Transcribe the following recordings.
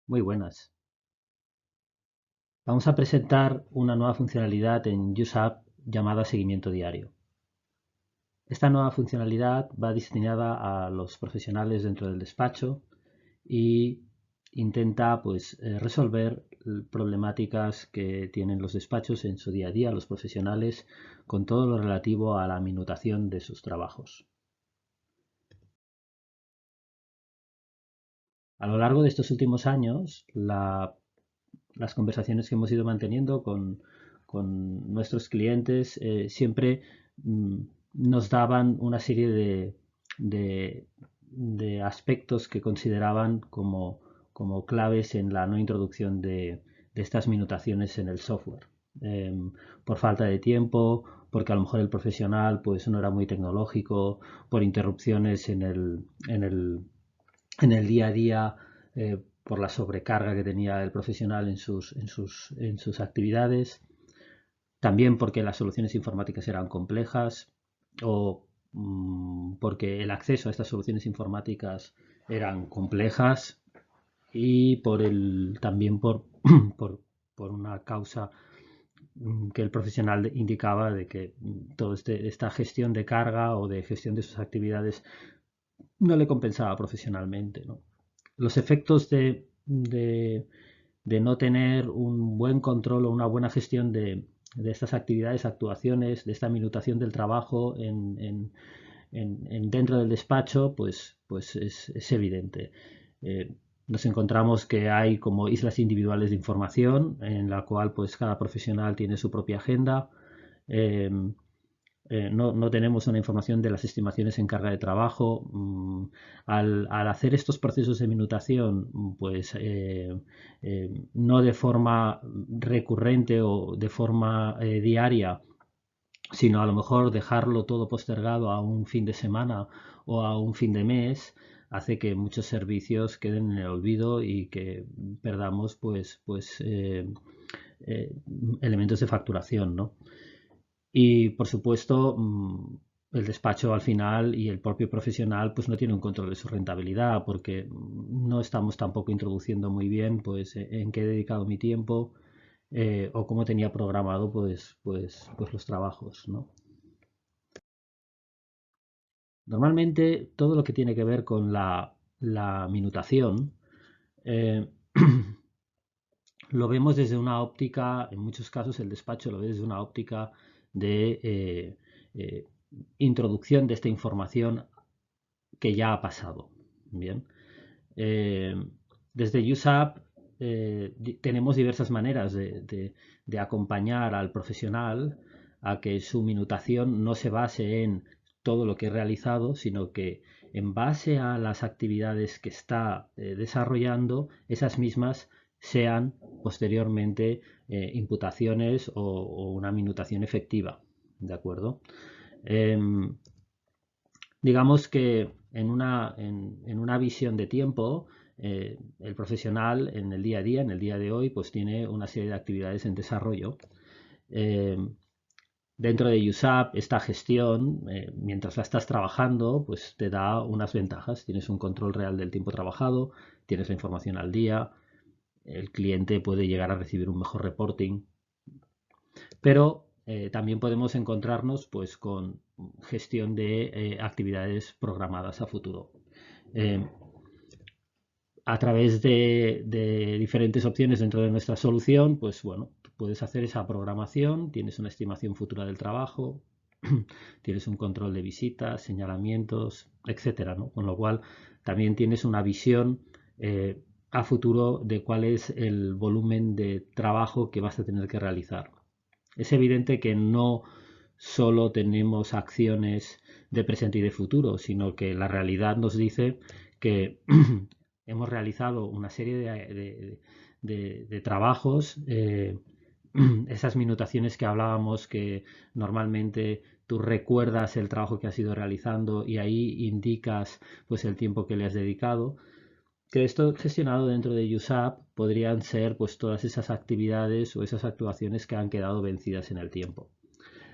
Muy buenas. Vamos a presentar una nueva funcionalidad en UseApp llamada seguimiento diario. Esta nueva funcionalidad va destinada a los profesionales dentro del despacho y intenta resolver problemáticas que tienen los despachos en su día a día, los profesionales, con todo lo relativo a la minutación de sus trabajos. A lo largo de estos últimos años, las conversaciones que hemos ido manteniendo con nuestros clientes siempre mm, nos daban una serie de- de aspectos que consideraban como claves en la no introducción de estas minutaciones en el software. Por falta de tiempo, porque a lo mejor el profesional pues no era muy tecnológico, por interrupciones en el día a día, por la sobrecarga que tenía el profesional en sus actividades, también porque las soluciones informáticas eran complejas o porque el acceso a estas soluciones informáticas eran complejas y también por, por una causa que el profesional indicaba de que toda esta gestión de carga o de gestión de sus actividades no le compensaba profesionalmente, ¿no? Los efectos de no tener un buen control o una buena gestión de estas actividades, actuaciones, de esta minutación del trabajo dentro del despacho, pues es evidente. Nos encontramos que hay como islas individuales de información en la cual pues cada profesional tiene su propia agenda. Eh, no tenemos una información de las estimaciones en carga de trabajo. Al hacer estos procesos de minutación, no de forma recurrente o de forma diaria, sino a lo mejor dejarlo todo postergado a un fin de semana o a un fin de mes, hace que muchos servicios queden en el olvido y que perdamos eh, elementos de facturación, ¿no? Y por supuesto, el despacho al final y el propio profesional pues no tiene un control de su rentabilidad porque no estamos tampoco introduciendo muy bien pues en qué he dedicado mi tiempo o cómo tenía programado pues los trabajos, ¿no? Normalmente todo lo que tiene que ver con la minutación eh, lo vemos desde una óptica, en muchos casos el despacho lo ve desde una óptica de eh, introducción de esta información que ya ha pasado. Bien. Eh, Desde USAP tenemos diversas maneras de acompañar al profesional a que su minutación no se base en todo lo que he realizado, sino que en base a las actividades que está desarrollando, esas mismas sean posteriormente imputaciones o una minutación efectiva. ¿De acuerdo? Em, digamos que en una visión de tiempo, el profesional en el día a día, en el día de hoy, pues tiene una serie de actividades en desarrollo. Eh, Dentro de USAP, esta gestión, mientras la estás trabajando, pues te da unas ventajas. Tienes un control real del tiempo trabajado, tienes la información al día, el cliente puede llegar a recibir un mejor reporting, pero también podemos encontrarnos pues con gestión de actividades programadas a futuro. Eh, a través de diferentes opciones dentro de nuestra solución, pues bueno, tú puedes hacer esa programación, tienes una estimación futura del trabajo, tienes un control de visitas, señalamientos, etcétera, ¿no? Con lo cual también tienes una visión a futuro de cuál es el volumen de trabajo que vas a tener que realizar. Es evidente que no solo tenemos acciones de presente y de futuro, sino que la realidad nos dice que hemos realizado una serie de trabajos, esas minutaciones que hablábamos que normalmente tú recuerdas el trabajo que has ido realizando y ahí indicas pues el tiempo que le has dedicado, que esto gestionado dentro de USAP podrían ser pues todas esas actividades o esas actuaciones que han quedado vencidas en el tiempo.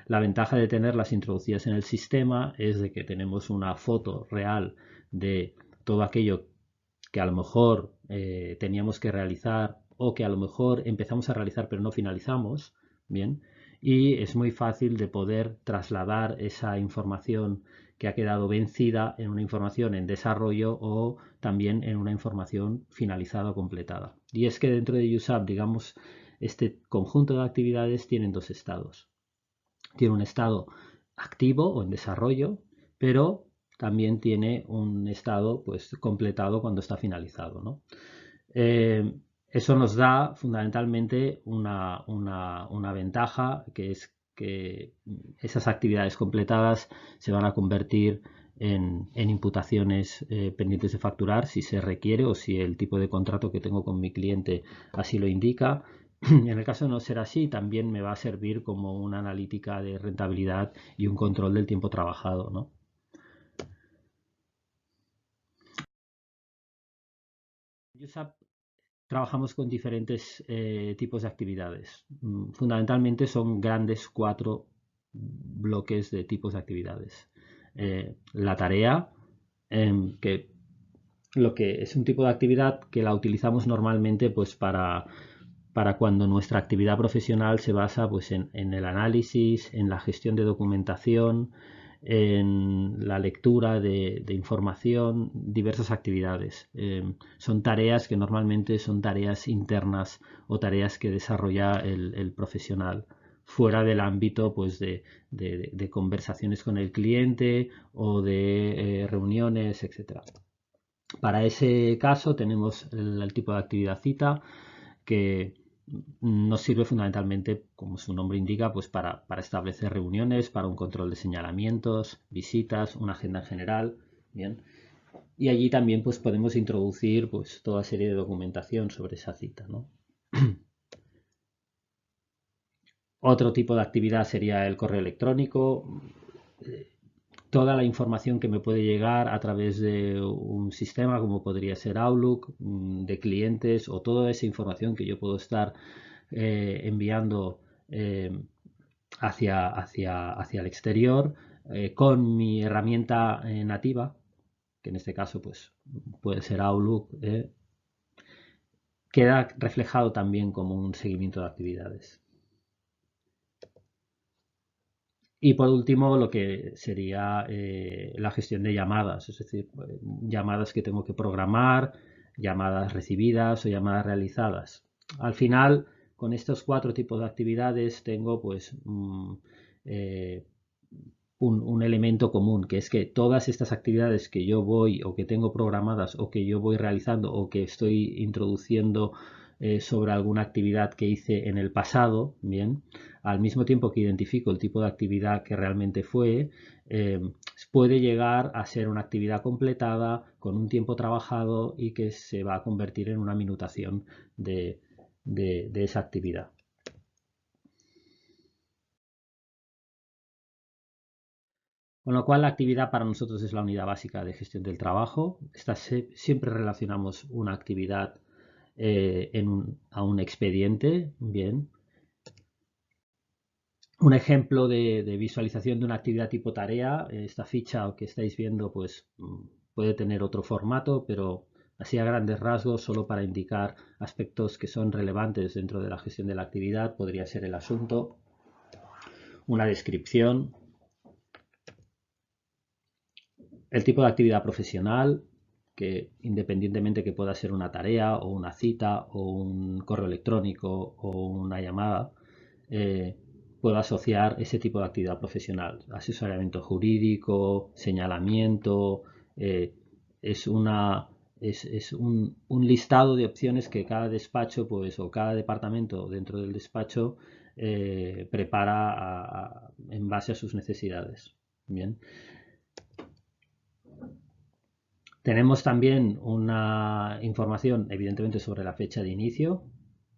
La ventaja de tenerlas introducidas en el sistema es de que tenemos una foto real de todo aquello que a lo mejor teníamos que realizar o que a lo mejor empezamos a realizar pero no finalizamos, bien, y es muy fácil de poder trasladar esa información que ha quedado vencida en una información en desarrollo o también en una información finalizada o completada. Y es que dentro de USAP, digamos, este conjunto de actividades tienen dos estados. Tiene un estado activo o en desarrollo, pero también tiene un estado pues completado cuando está finalizado, ¿no? Eso nos da fundamentalmente una ventaja, que es que esas actividades completadas se van a convertir en imputaciones pendientes de facturar si se requiere o si el tipo de contrato que tengo con mi cliente así lo indica. En el caso de no ser así, también me va a servir como una analítica de rentabilidad y un control del tiempo trabajado, ¿no? USAP trabajamos con diferentes tipos de actividades. Fundamentalmente son grandes 4 bloques de tipos de actividades. La tarea, que lo que es un tipo de actividad que la utilizamos normalmente pues para cuando nuestra actividad profesional se basa pues en el análisis, en la gestión de documentación, en la lectura de información, diversas actividades. Son tareas que normalmente son tareas internas o tareas que desarrolla el profesional fuera del ámbito pues, de conversaciones con el cliente o de reuniones, etc. Para ese caso tenemos el tipo de actividad cita que nos sirve fundamentalmente, como su nombre indica, pues para establecer reuniones, para un control de señalamientos, visitas, una agenda en general, bien. Y allí también pues podemos introducir pues toda serie de documentación sobre esa cita, ¿no? Otro tipo de actividad sería el correo electrónico. Toda la información que me puede llegar a través de un sistema como podría ser Outlook, de clientes o toda esa información que yo puedo estar enviando hacia el exterior con mi herramienta nativa, que en este caso pues, puede ser Outlook, queda reflejado también como un seguimiento de actividades. Y por último, lo que sería la gestión de llamadas, es decir, llamadas que tengo que programar, llamadas recibidas o llamadas realizadas. Al final, con estos 4 tipos de actividades tengo pues un elemento común, que es que todas estas actividades que yo voy o que tengo programadas o que yo voy realizando o que estoy introduciendo sobre alguna actividad que hice en el pasado, bien, al mismo tiempo que identifico el tipo de actividad que realmente fue, eh, puede llegar a ser una actividad completada con un tiempo trabajado y que se va a convertir en una minutación de esa actividad. Con lo cual, la actividad para nosotros es la unidad básica de gestión del trabajo. Siempre relacionamos una actividad a un expediente. Bien. Un ejemplo de visualización de una actividad tipo tarea. Esta ficha que estáis viendo pues, puede tener otro formato, pero así a grandes rasgos, solo para indicar aspectos que son relevantes dentro de la gestión de la actividad, podría ser el asunto, una descripción, el tipo de actividad profesional, que independientemente que pueda ser una tarea o una cita o un correo electrónico o una llamada, puedo asociar ese tipo de actividad profesional. Asesoramiento jurídico, señalamiento, es una es un listado de opciones que cada despacho pues, o cada departamento dentro del despacho prepara en base a sus necesidades. Bien. Tenemos también una información, evidentemente, sobre la fecha de inicio.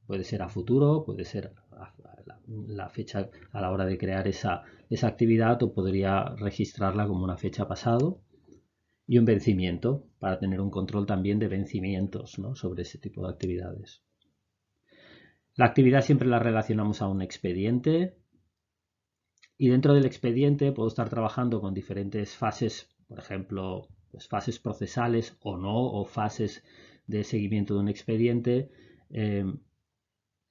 Puede ser a futuro, puede ser la fecha a la hora de crear esa actividad o podría registrarla como una fecha pasado. Y un vencimiento, para tener un control también de vencimientos, ¿no?, sobre ese tipo de actividades. La actividad siempre la relacionamos a un expediente y dentro del expediente puedo estar trabajando con diferentes fases, por ejemplo, pues fases procesales o no, o fases de seguimiento de un expediente.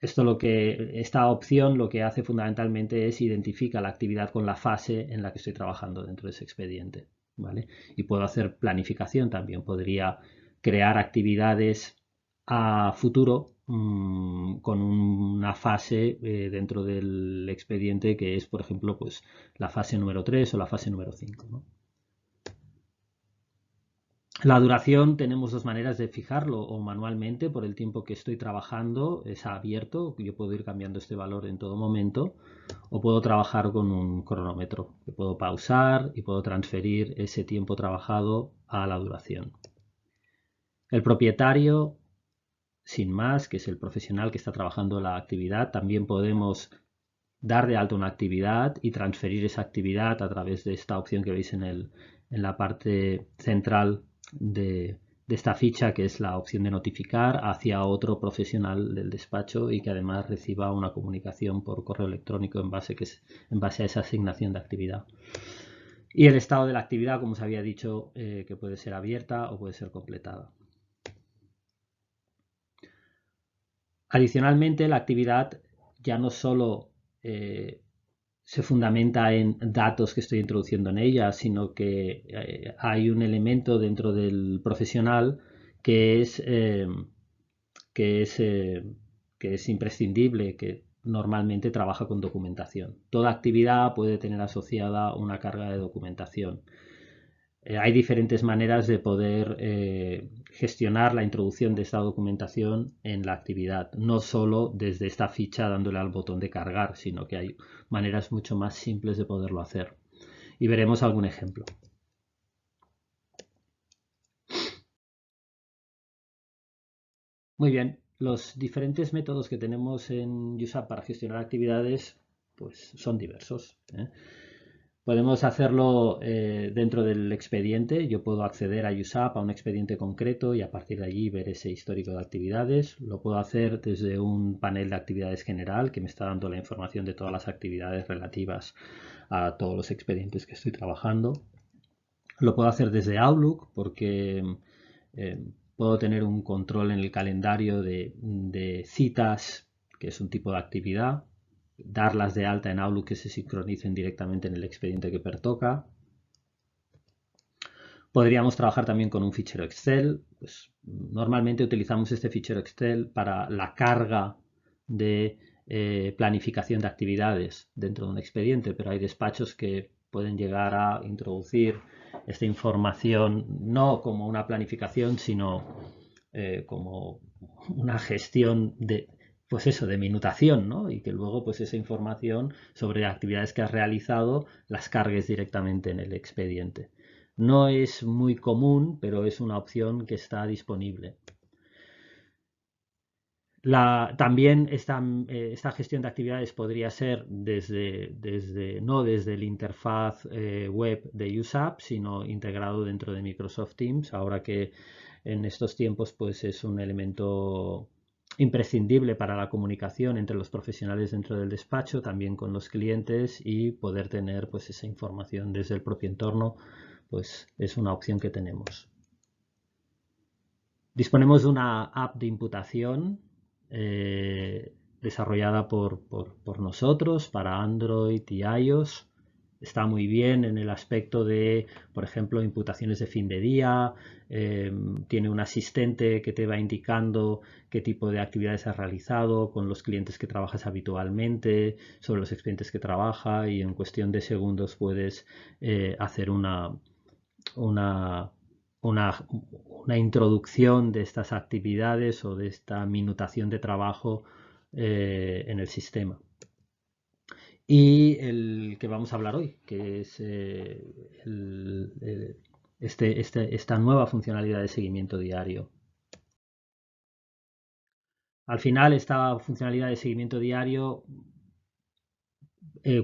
Esta opción lo que hace fundamentalmente es identificar la actividad con la fase en la que estoy trabajando dentro de ese expediente, ¿vale? Y puedo hacer planificación también. Podría crear actividades a futuro con una fase dentro del expediente que es, por ejemplo, pues la fase número 3 o la fase número 5, ¿no? La duración tenemos dos maneras de fijarlo, o manualmente por el tiempo que estoy trabajando, es abierto, yo puedo ir cambiando este valor en todo momento, o puedo trabajar con un cronómetro, que puedo pausar y puedo transferir ese tiempo trabajado a la duración. El propietario, sin más, que es el profesional que está trabajando la actividad, también podemos dar de alta una actividad y transferir esa actividad a través de esta opción que veis en la parte central de esta ficha, que es la opción de notificar hacia otro profesional del despacho y que además reciba una comunicación por correo electrónico en base a esa asignación de actividad. Y el estado de la actividad, como os había dicho, que puede ser abierta o puede ser completada. Adicionalmente, la actividad ya no solo se fundamenta en datos que estoy introduciendo en ella, sino que hay un elemento dentro del profesional que es, que es, que es imprescindible, que normalmente trabaja con documentación. Toda actividad puede tener asociada una carga de documentación. Hay diferentes maneras de poder gestionar la introducción de esta documentación en la actividad, no solo desde esta ficha dándole al botón de cargar, sino que hay maneras mucho más simples de poderlo hacer. Y veremos algún ejemplo. Muy bien, los diferentes métodos que tenemos en USAP para gestionar actividades pues son diversos, ¿eh? Podemos hacerlo dentro del expediente. Yo puedo acceder a USAP, a un expediente concreto, y a partir de allí ver ese histórico de actividades. Lo puedo hacer desde un panel de actividades general que me está dando la información de todas las actividades relativas a todos los expedientes que estoy trabajando. Lo puedo hacer desde Outlook porque puedo tener un control en el calendario de citas, que es un tipo de actividad, darlas de alta en Outlook que se sincronicen directamente en el expediente que pertoca. Podríamos trabajar también con un fichero Excel. Pues, normalmente utilizamos este fichero Excel para la carga de planificación de actividades dentro de un expediente, pero hay despachos que pueden llegar a introducir esta información no como una planificación, sino como una gestión pues eso, de minutación, ¿no? Y que luego pues esa información sobre actividades que has realizado las cargues directamente en el expediente. No es muy común, pero es una opción que está disponible. También esta gestión de actividades podría ser no desde el interfaz web de USAP, sino integrado dentro de Microsoft Teams, ahora que en estos tiempos pues es un elemento imprescindible para la comunicación entre los profesionales dentro del despacho, también con los clientes, y poder tener pues esa información desde el propio entorno pues es una opción que tenemos. Disponemos de una app de imputación desarrollada por nosotros para Android y iOS. Está muy bien en el aspecto de, por ejemplo, imputaciones de fin de día. Tiene un asistente que te va indicando qué tipo de actividades has realizado con los clientes que trabajas habitualmente, sobre los expedientes que trabaja, y en cuestión de segundos puedes hacer una introducción de estas actividades o de esta minutación de trabajo en el sistema. Y el que vamos a hablar hoy, que es esta nueva funcionalidad de seguimiento diario. Al final, esta funcionalidad de seguimiento diario,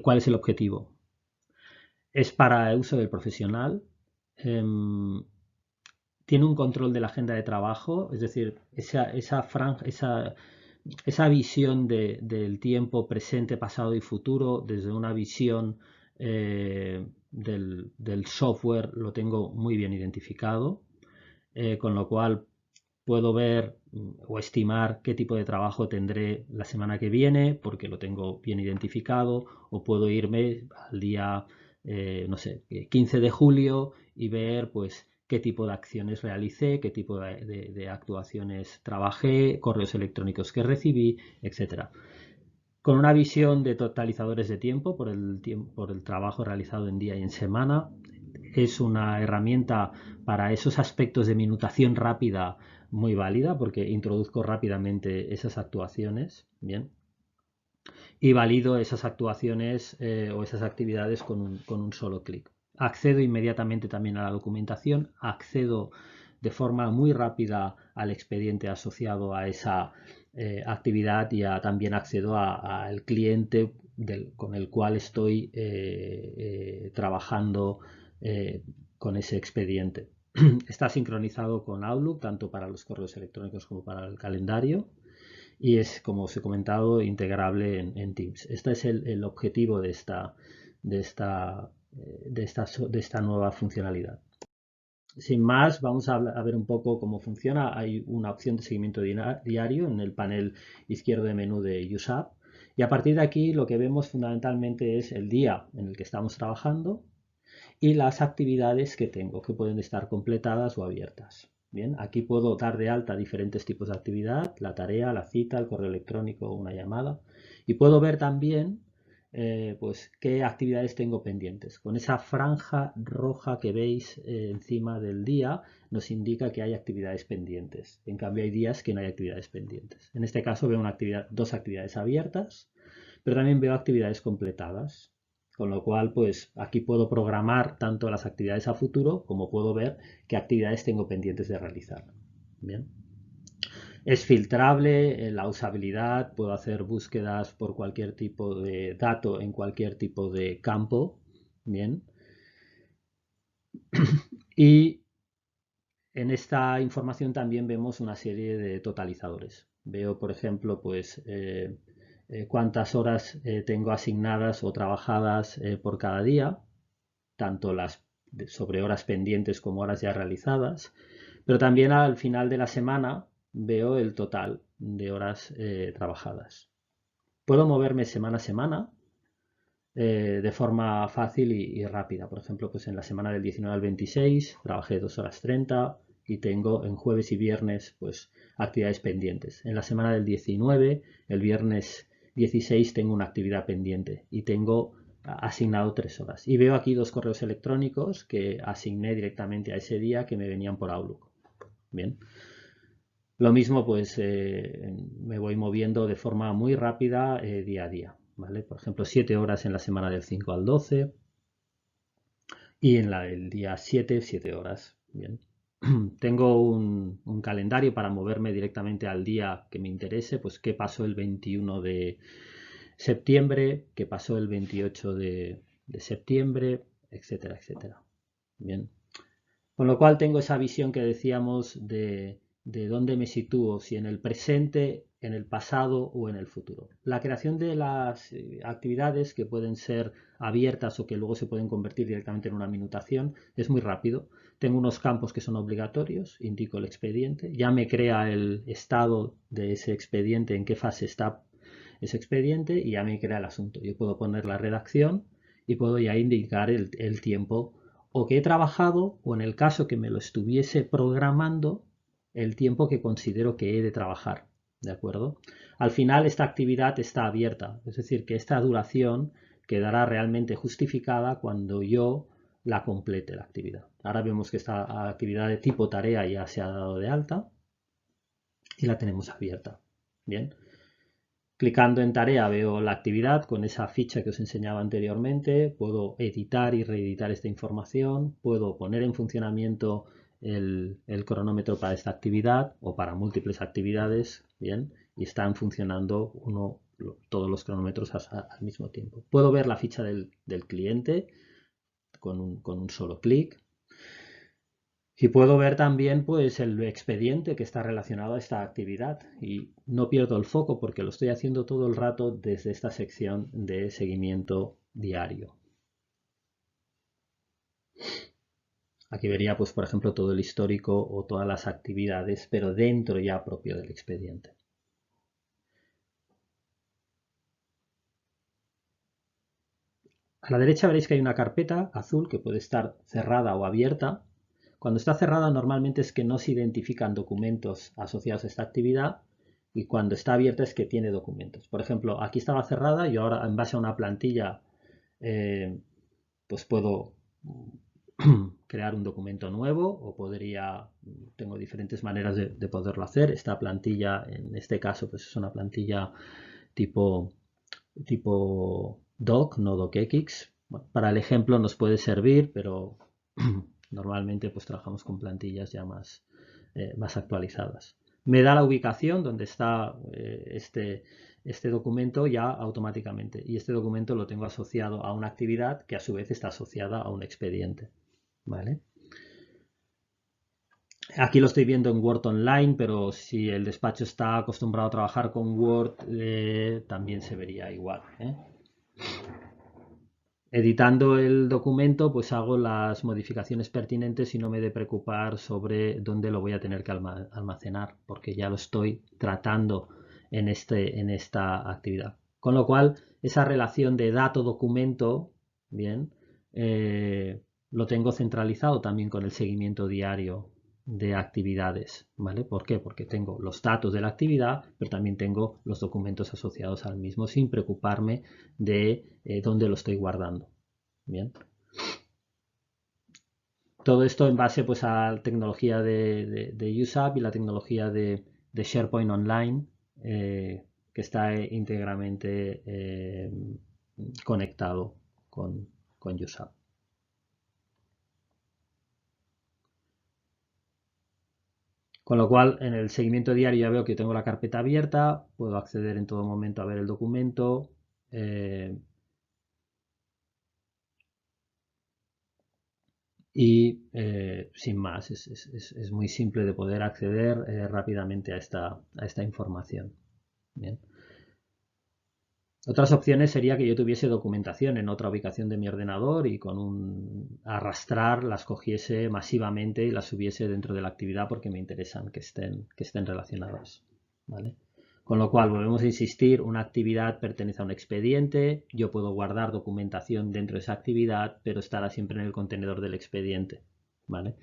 ¿cuál es el objetivo? Es para el uso del profesional. Tiene un control de la agenda de trabajo, es decir, esa visión del tiempo presente, pasado y futuro desde una visión del software lo tengo muy bien identificado, con lo cual Puedo ver o estimar qué tipo de trabajo tendré la semana que viene porque lo tengo bien identificado, o puedo irme al día, no sé, 15 de julio y ver pues qué tipo de acciones realicé, qué tipo de actuaciones trabajé, correos electrónicos que recibí, etcétera. Con una visión de totalizadores de tiempo por el trabajo realizado en día y en semana, es una herramienta para esos aspectos de minutación rápida muy válida porque introduzco rápidamente esas actuaciones, bien, y valido esas actuaciones o esas actividades con un solo clic. Accedo inmediatamente también a la documentación, accedo de forma muy rápida al expediente asociado a esa actividad y también accedo al cliente con el cual estoy trabajando con ese expediente. Está sincronizado con Outlook, tanto para los correos electrónicos como para el calendario, y es, como os he comentado, integrable en Teams. Este es el objetivo de esta nueva funcionalidad. Sin más, vamos a ver un poco cómo funciona. Hay una opción de seguimiento diario en el panel izquierdo de menú de UseApp, y a partir de aquí lo que vemos fundamentalmente es el día en el que estamos trabajando y las actividades que tengo, que pueden estar completadas o abiertas. Bien, aquí puedo dar de alta diferentes tipos de actividad, la tarea, la cita, el correo electrónico, una llamada, y puedo ver también pues qué actividades tengo pendientes. Con esa franja roja que veis encima del día nos indica que hay actividades pendientes. En cambio hay días que no hay actividades pendientes. En este caso veo dos actividades abiertas, pero también veo actividades completadas. Con lo cual, pues aquí puedo programar tanto las actividades a futuro como puedo ver qué actividades tengo pendientes de realizar. Bien. Es filtrable la usabilidad, puedo hacer búsquedas por cualquier tipo de dato en cualquier tipo de campo. Bien. Y en esta información también vemos una serie de totalizadores. Veo, por ejemplo, pues cuántas horas tengo asignadas o trabajadas por cada día, tanto las sobre horas pendientes como horas ya realizadas, pero también al final de la semana veo el total de horas trabajadas. Puedo moverme semana a semana de forma fácil y rápida. Por ejemplo, pues en la semana del 19 al 26 trabajé 2 horas 30 y tengo en jueves y viernes pues actividades pendientes. En la semana del 19, el viernes 16 tengo una actividad pendiente y tengo asignado 3 horas. Y veo aquí 2 correos electrónicos que asigné directamente a ese día que me venían por Outlook. Bien. Lo mismo, pues me voy moviendo de forma muy rápida día a día. ¿Vale? Por ejemplo, 7 horas en la semana del 5 al 12 y en la del día 7, 7 horas. Bien. Tengo un calendario para moverme directamente al día que me interese, pues qué pasó el 21 de septiembre, qué pasó el 28 de septiembre, etcétera, etcétera. Bien. Con lo cual tengo esa visión que decíamos de dónde me sitúo, si en el presente, en el pasado o en el futuro. La creación de las actividades que pueden ser abiertas o que luego se pueden convertir directamente en una minutación es muy rápido. Tengo unos campos que son obligatorios, indico el expediente, ya me crea el estado de ese expediente, en qué fase está ese expediente, y ya me crea el asunto. Yo puedo poner la redacción y puedo ya indicar el tiempo o que he trabajado, o en el caso que me lo estuviese programando, el tiempo que considero que he de trabajar. ¿De acuerdo? Al final esta actividad está abierta, es decir, que esta duración quedará realmente justificada cuando yo la complete la actividad. Ahora vemos que esta actividad de tipo tarea ya se ha dado de alta y la tenemos abierta. Bien. Clicando en tarea veo la actividad con esa ficha que os enseñaba anteriormente, puedo editar y reeditar esta información, puedo poner en funcionamiento el cronómetro para esta actividad o para múltiples actividades, bien, y están funcionando todos los cronómetros al mismo tiempo. Puedo ver la ficha del cliente con un solo clic. Y puedo ver también pues el expediente que está relacionado a esta actividad y no pierdo el foco porque lo estoy haciendo todo el rato desde esta sección de seguimiento diario. Aquí vería, pues, por ejemplo, todo el histórico o todas las actividades, pero dentro ya propio del expediente. A la derecha veréis que hay una carpeta azul que puede estar cerrada o abierta. Cuando está cerrada normalmente es que no se identifican documentos asociados a esta actividad y cuando está abierta es que tiene documentos. Por ejemplo, aquí estaba cerrada y ahora en base a una plantilla pues puedo crear un documento nuevo o tengo diferentes maneras de poderlo hacer. Esta plantilla en este caso pues es una plantilla tipo doc, no docx. Bueno, para el ejemplo nos puede servir, pero normalmente pues trabajamos con plantillas ya más actualizadas. Me da la ubicación donde está este documento ya automáticamente y este documento lo tengo asociado a una actividad que a su vez está asociada a un expediente. ¿Vale? Aquí lo estoy viendo en Word Online, pero si el despacho está acostumbrado a trabajar con Word, también se vería igual. Editando el documento, pues hago las modificaciones pertinentes y no me he de preocupar sobre dónde lo voy a tener que almacenar, porque ya lo estoy tratando en esta actividad. Con lo cual, esa relación de dato-documento, bien, lo tengo centralizado también con el seguimiento diario de actividades, ¿vale? ¿Por qué? Porque tengo los datos de la actividad, pero también tengo los documentos asociados al mismo, sin preocuparme de dónde lo estoy guardando. Bien. Todo esto en base pues a la tecnología de USAP y la tecnología de SharePoint Online, que está íntegramente conectado con USAP. Con lo cual, en el seguimiento diario ya veo que tengo la carpeta abierta, puedo acceder en todo momento a ver el documento. Y sin más, es muy simple de poder acceder rápidamente a esta información. Bien. Otras opciones sería que yo tuviese documentación en otra ubicación de mi ordenador y con un arrastrar las cogiese masivamente y las subiese dentro de la actividad porque me interesan que estén relacionadas. ¿Vale? Con lo cual, volvemos a insistir, una actividad pertenece a un expediente, yo puedo guardar documentación dentro de esa actividad, pero estará siempre en el contenedor del expediente. ¿Vale?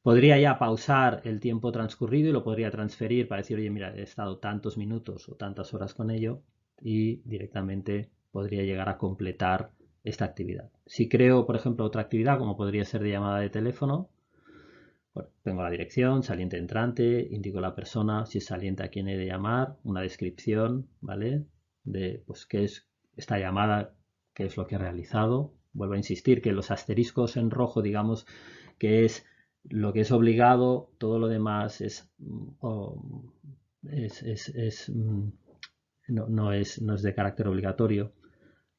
Podría ya pausar el tiempo transcurrido y lo podría transferir para decir, oye, mira, he estado tantos minutos o tantas horas con ello y directamente podría llegar a completar esta actividad. Si creo, por ejemplo, otra actividad, como podría ser de llamada de teléfono, bueno, tengo la dirección, saliente entrante, indico la persona, si es saliente a quién he de llamar, una descripción, ¿vale? De pues qué es esta llamada, qué es lo que he realizado. Vuelvo a insistir que los asteriscos en rojo, digamos, que es lo que es obligado, todo lo demás no es de carácter obligatorio.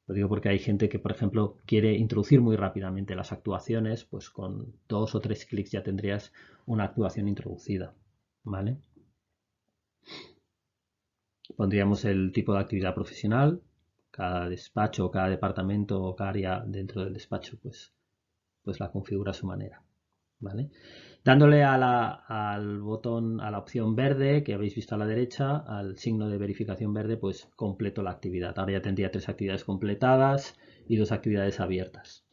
Lo digo porque hay gente que, por ejemplo, quiere introducir muy rápidamente las actuaciones, pues con 2 o 3 clics ya tendrías una actuación introducida, ¿vale? Pondríamos el tipo de actividad profesional, cada despacho, cada departamento o cada área dentro del despacho, pues la configura a su manera, ¿vale? Dándole al botón, a la opción verde que habéis visto a la derecha, al signo de verificación verde, pues completo la actividad. Ahora ya tendría 3 actividades completadas y 2 actividades abiertas.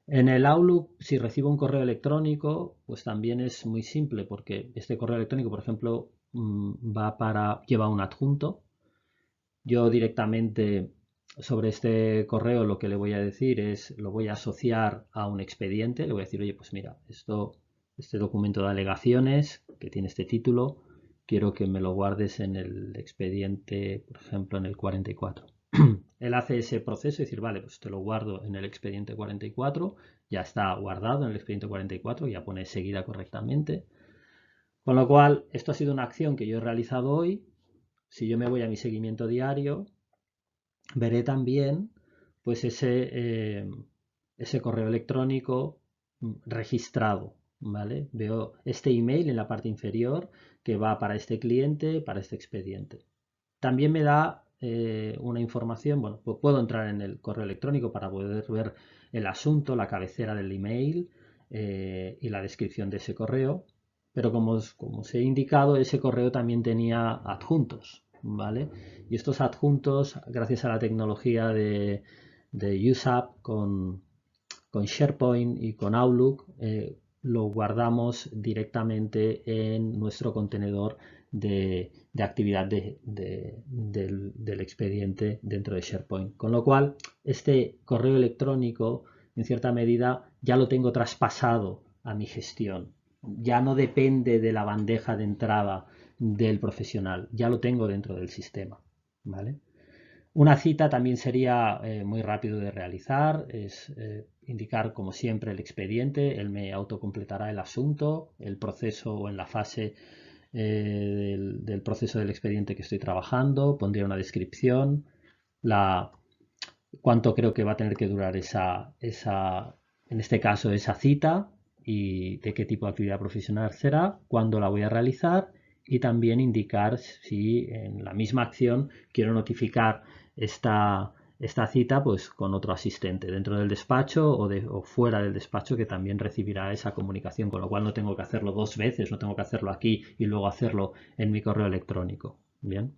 En el Outlook, si recibo un correo electrónico, pues también es muy simple porque este correo electrónico, por ejemplo, lleva un adjunto. Yo directamente sobre este correo lo que le voy a decir es, lo voy a asociar a un expediente. Le voy a decir, oye, pues mira, este documento de alegaciones que tiene este título, quiero que me lo guardes en el expediente, por ejemplo, en el 44. Él hace ese proceso y decir, vale, pues te lo guardo en el expediente 44, ya está guardado en el expediente 44, ya pone seguida correctamente. Con lo cual, esto ha sido una acción que yo he realizado hoy. Si yo me voy a mi seguimiento diario, veré también pues ese correo electrónico registrado, ¿vale? Veo este email en la parte inferior que va para este cliente, para este expediente. También me da una información, bueno, puedo entrar en el correo electrónico para poder ver el asunto, la cabecera del email, y la descripción de ese correo. Pero como os he indicado, ese correo también tenía adjuntos, ¿vale? Y estos adjuntos, gracias a la tecnología de UseApp con SharePoint y con Outlook, lo guardamos directamente en nuestro contenedor de actividad del expediente dentro de SharePoint. Con lo cual, este correo electrónico, en cierta medida, ya lo tengo traspasado a mi gestión. Ya no depende de la bandeja de entrada del profesional, ya lo tengo dentro del sistema, ¿vale? Una cita también sería muy rápido de realizar, es indicar como siempre el expediente, él me autocompletará el asunto, el proceso o en la fase del proceso del expediente que estoy trabajando, pondría una descripción, cuánto creo que va a tener que durar en este caso esa cita y de qué tipo de actividad profesional será, cuándo la voy a realizar y también indicar si en la misma acción quiero notificar esta cita pues con otro asistente dentro del despacho o fuera del despacho que también recibirá esa comunicación, con lo cual no tengo que hacerlo dos veces, no tengo que hacerlo aquí y luego hacerlo en mi correo electrónico. Bien.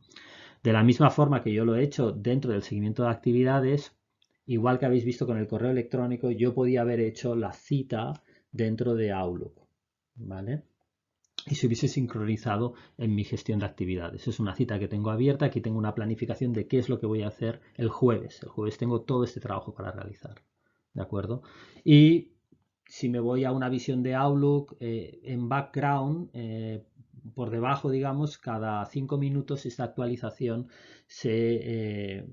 De la misma forma que yo lo he hecho dentro del seguimiento de actividades, igual que habéis visto con el correo electrónico, yo podía haber hecho la cita dentro de Outlook, ¿vale? Y se hubiese sincronizado en mi gestión de actividades. Es una cita que tengo abierta, aquí tengo una planificación de qué es lo que voy a hacer el jueves. El jueves tengo todo este trabajo para realizar, ¿de acuerdo? Y si me voy a una visión de Outlook, en background, por debajo, digamos, cada 5 minutos esta actualización se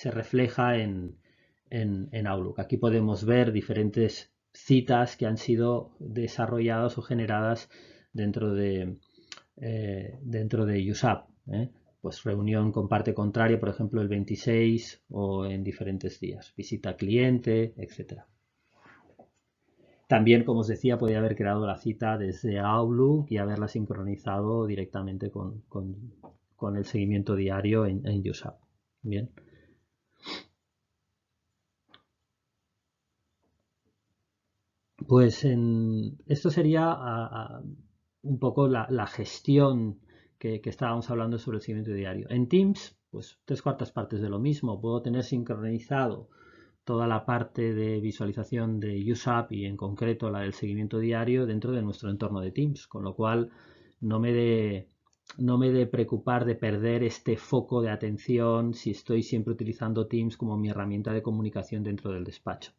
refleja en Outlook. Aquí podemos ver diferentes citas que han sido desarrolladas o generadas dentro de UseApp. Pues reunión con parte contraria, por ejemplo, el 26 o en diferentes días. Visita cliente, etc. También, como os decía, podía haber creado la cita desde Outlook y haberla sincronizado directamente con el seguimiento diario en UseApp. Bien. Pues esto sería un poco la gestión que estábamos hablando sobre el seguimiento diario. En Teams, pues 3/4 partes de lo mismo. Puedo tener sincronizado toda la parte de visualización de UseApp y en concreto la del seguimiento diario dentro de nuestro entorno de Teams, con lo cual no me de preocupar de perder este foco de atención si estoy siempre utilizando Teams como mi herramienta de comunicación dentro del despacho.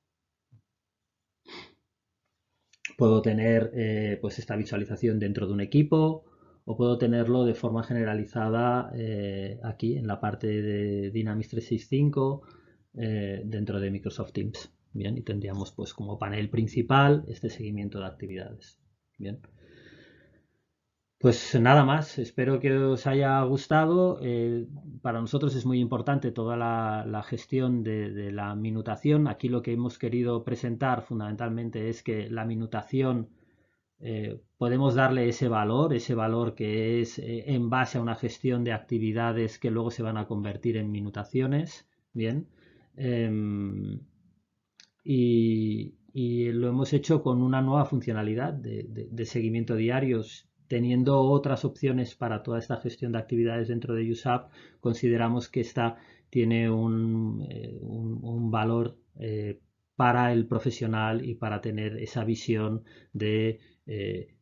Puedo tener pues esta visualización dentro de un equipo o puedo tenerlo de forma generalizada aquí en la parte de Dynamics 365 dentro de Microsoft Teams. Bien, y tendríamos pues como panel principal este seguimiento de actividades. Bien. Pues nada más, espero que os haya gustado. Para nosotros es muy importante toda la gestión de la minutación. Aquí lo que hemos querido presentar fundamentalmente es que la minutación podemos darle ese valor que es en base a una gestión de actividades que luego se van a convertir en minutaciones. Bien. Y lo hemos hecho con una nueva funcionalidad de seguimiento diarios. Teniendo otras opciones para toda esta gestión de actividades dentro de UseApp, consideramos que esta tiene un valor para el profesional y para tener esa visión de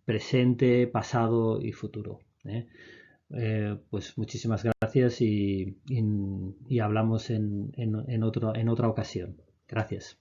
presente, pasado y futuro. Pues muchísimas gracias y hablamos en otra ocasión. Gracias.